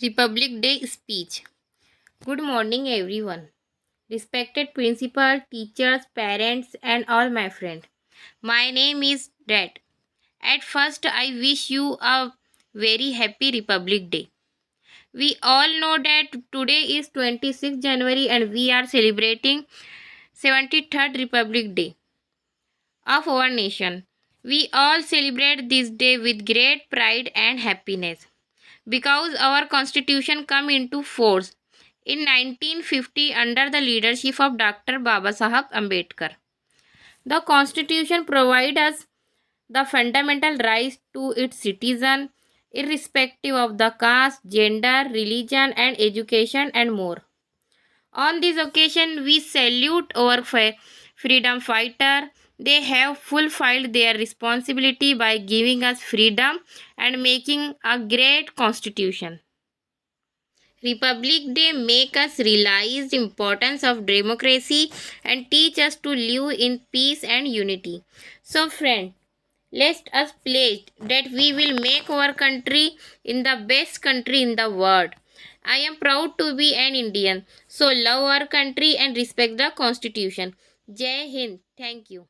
Republic Day speech. Good morning, everyone. Respected principal, teachers, parents, and all my friends. My name is Dad. At first, I wish you a very happy Republic Day. We all know that today is 26th January and we are celebrating 73rd Republic Day of our nation. We all celebrate this day with great pride and happiness because our constitution come into force in 1950 under the leadership of Dr. Babasaheb Ambedkar. The constitution provides us the fundamental rights to its citizen irrespective of the caste, gender, religion and education and more. On this occasion, we salute our freedom fighter. They have fulfilled their responsibility by giving us freedom and making a great constitution. Republic Day make us realize the importance of democracy and teach us to live in peace and unity. So friend, let us pledge that we will make our country in the best country in the world. I am proud to be an Indian. So love our country and respect the constitution. Jai Hind. Thank you.